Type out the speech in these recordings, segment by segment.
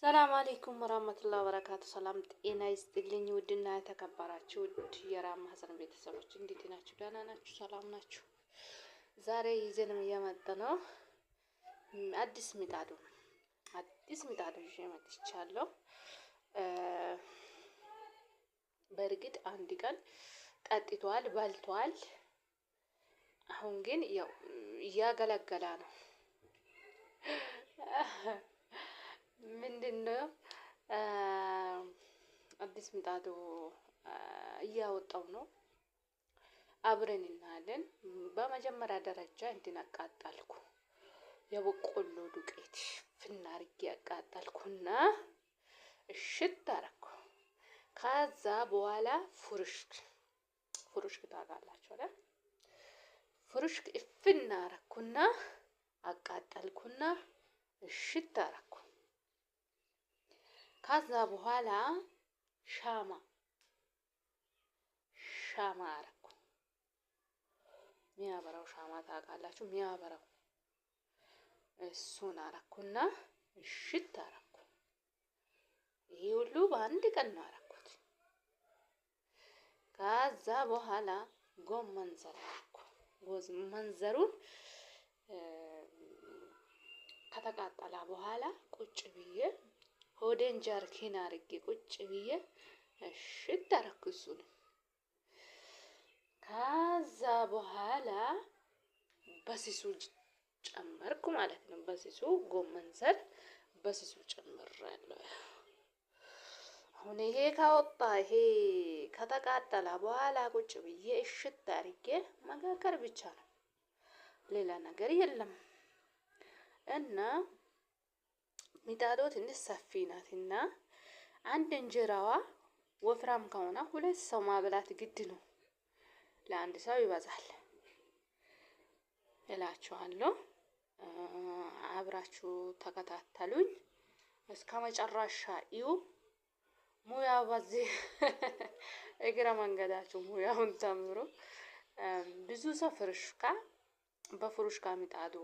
ሰላም አለይኩም ወራህመቱላሂ ወበረካቱ። ሰላም ጤና ይስጥልኝ። ውድና የተከበራችሁ ውድ የራማ ሀሰን ቤተሰቦች እንዴት ናችሁ? ደህና ናችሁ? ሰላም ናችሁ? ዛሬ ይዘን የመጣነው አዲስ ምጣድ ይዤ መጥቻለሁ። በእርግጥ አንድ ቀን ጠጥቷል፣ በልቷል። አሁን ግን ያው እያገለገለ ነው። ምንድነው አዲስ ምጣዱ እያወጣው ነው። አብረን እናያለን። በመጀመሪያ ደረጃ እንድናቃጣልኩ የበቆሎ ዱቄት ፍናርጌ ያቃጣልኩና እሽት አረኩ። ከዛ በኋላ ፉርሽክ ታውቃላችሁ አይደል? ፉርሽክ ፍናረኩና አቃጣልኩና እሽት አረኩ። ከዛ በኋላ ሻማ አረኩ። ሚያበራው ሻማ ታውቃላችሁ? ሚያበራው እሱን አረኩና እሽት አረኩ። ይሄ ሁሉ በአንድ ቀን ነው አረኩት። ከዛ በኋላ ጎመን ዘር አረኩ። መንዘሩን ከተቃጠለ በኋላ ቁጭ ብዬ ሆዴን ጃርኪን አርጌ ቁጭ ብዬ እሽት አረኩ እሱን። ከዛ በኋላ በስሱ ጨመርኩ ማለት ነው። በስሱ ጎመን ዘር በስሱ ጨምራለሁ። አሁን ይሄ ከተቃጠለ በኋላ ቁጭ ብዬ እሽት አርጌ መጋገር ብቻ ነው፣ ሌላ ነገር የለም። እና ምጣዷ ትንሽ ሰፊ ናትና አንድ እንጀራዋ ወፍራም ከሆነ 2 ሰው ማብላት ግድ ነው። ለአንድ ሰው ይበዛል እላችኋለሁ። አብራችሁ ተከታተሉኝ እስከ መጨረሻ እዩ። ሙያው በዚህ እግረ መንገዳችሁ ሙያውን ተምሩ። ብዙ ሰው በፍሩሽካ ምጣዱ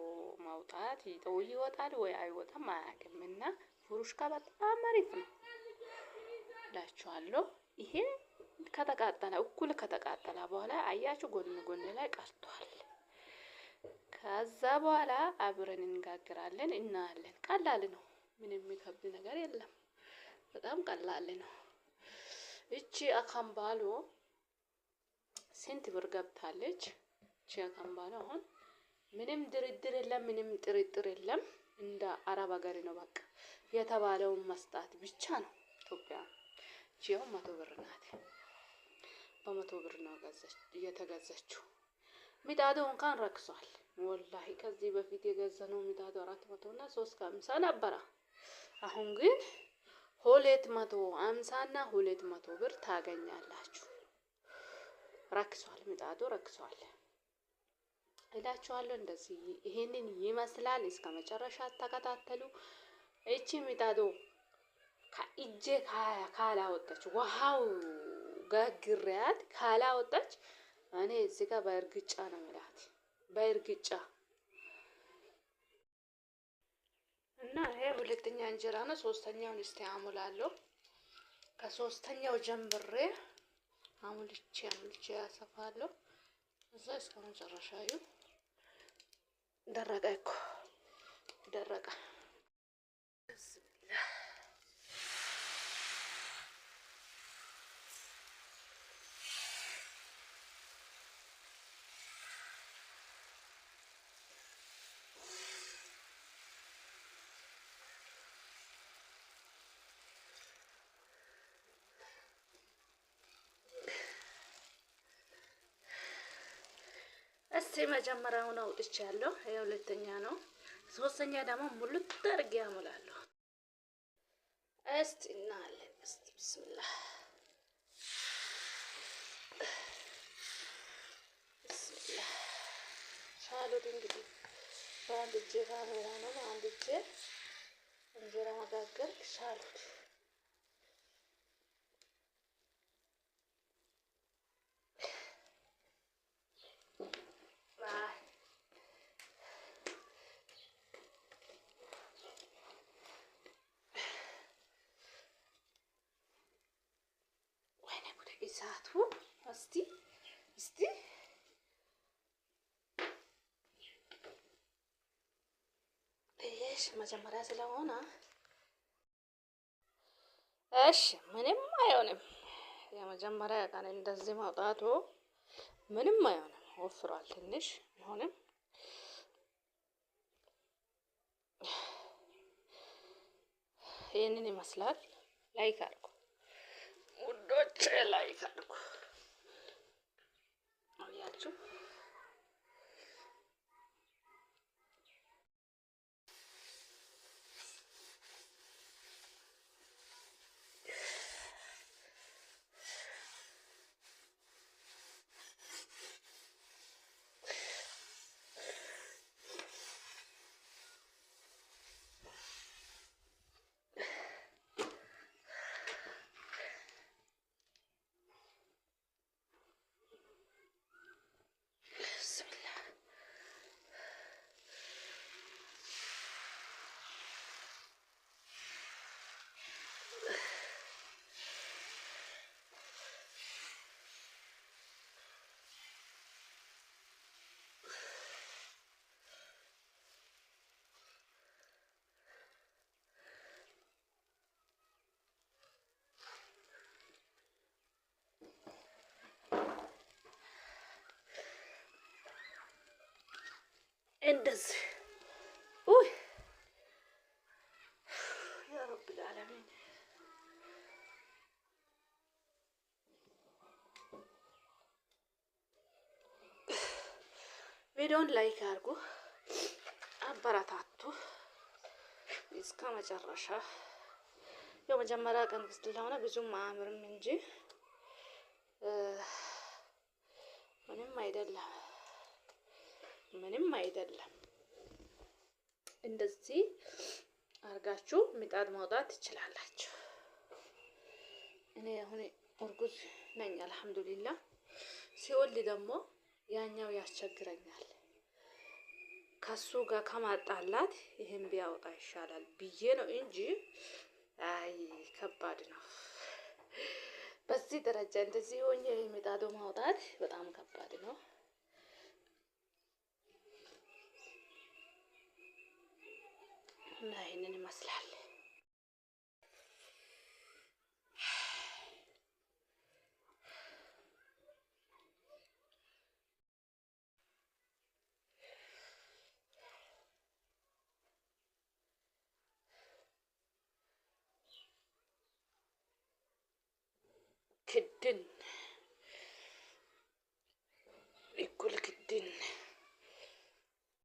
ማውጣት ይወጣል ወይ አይወጣም አያውቅም። እና ፍሩሽካ በጣም አሪፍ ነው እላችኋለሁ። ይሄ እኩል ከተቃጠለ በኋላ አያችሁ ጎን ላይ ቀርቷል። ከዛ በኋላ አብረን እንጋግራለን፣ እናያለን። ቀላል ነው፣ ምንም የሚከብድ ነገር የለም። በጣም ቀላል ነው። እቺ አካምባሎ ስንት ብር ገብታለች? እቺ አካምባሎ አሁን ምንም ድርድር የለም፣ ምንም ጥርጥር የለም። እንደ አረብ ሀገር ነው በቃ የተባለውን መስጣት ብቻ ነው። ኢትዮጵያ ጂኦ 100 ብር ናት። በ100 ብር ነው የተገዛችው። ምጣዱ እንኳን ረክሷል ወላሂ። ከዚህ በፊት የገዛነው ምጣዱ 400 እና 350 ነበረ። አሁን ግን 250 እና 200 ብር ታገኛላችሁ። ረክሷል፣ ምጣዱ ረክሷል እላችኋለሁ። እንደዚህ ይሄንን ይመስላል። እስከ መጨረሻ ተከታተሉ። እቺ ምጣዱ ከእጄ ካላወጣች ውሃው ጋግሪያት ካላወጣች እኔ እዚህ ጋር በእርግጫ ነው የምላት፣ በእርግጫ እና ይሄ ሁለተኛ እንጀራ ነው። ሶስተኛውን እስቲ አሙላለሁ። ከሶስተኛው ጀምሬ አሙልቼ ያሰፋለሁ። እዛ እስከ መጨረሻ እዩ። ደረቀ እኮ ደረቀ። እስቲ መጀመሪያውን አውጥቻለሁ። ይሄ ሁለተኛ ነው። ሶስተኛ ደግሞ ሙሉት አድርጌ አሞላለሁ። እስቲ እናያለን። እስቲ ቢስሚላህ ሻሉት። እንግዲህ በአንድ እጄ ካሜራ ነው፣ በአንድ እጄ እንጀራ መጋገር ሻሉት። እሳቱ እስቲ እስቲ እሺ መጀመሪያ ስለሆነ እሺ ምንም አይሆንም። የመጀመሪያ ቀን እንደዚህ ማውጣቱ ምንም አይሆንም። ወፍሯል ትንሽ ቢሆንም ይሄንን ይመስላል። ላይክ አድርጉ ውዶች፣ ላይክ አድርጉ። አያችሁ እንደዚህ ውይ ያ ረብ العالمين ቪዲዮን ላይክ አድርጉ፣ አበረታቱ እስከ መጨረሻ። የመጀመሪያ ቀን ስለሆነ ብዙም አያምርም እንጂ ምንም አይደለም፣ ምንም አይደለም። እንደዚህ አርጋችሁ ምጣድ ማውጣት ትችላላችሁ። እኔ አሁን እርጉዝ ነኝ አልሐምዱሊላህ። ሲወልድ ደግሞ ያኛው ያስቸግረኛል። ከሱ ጋር ከማጣላት ይሄን ቢያወጣ ይሻላል ብዬ ነው እንጂ አይ ከባድ ነው። በዚህ ደረጃ እንደዚህ ሆኜ ምጣዱ ማውጣት በጣም ከባድ ነው። እና ይሄንን ይመስላል። ክድን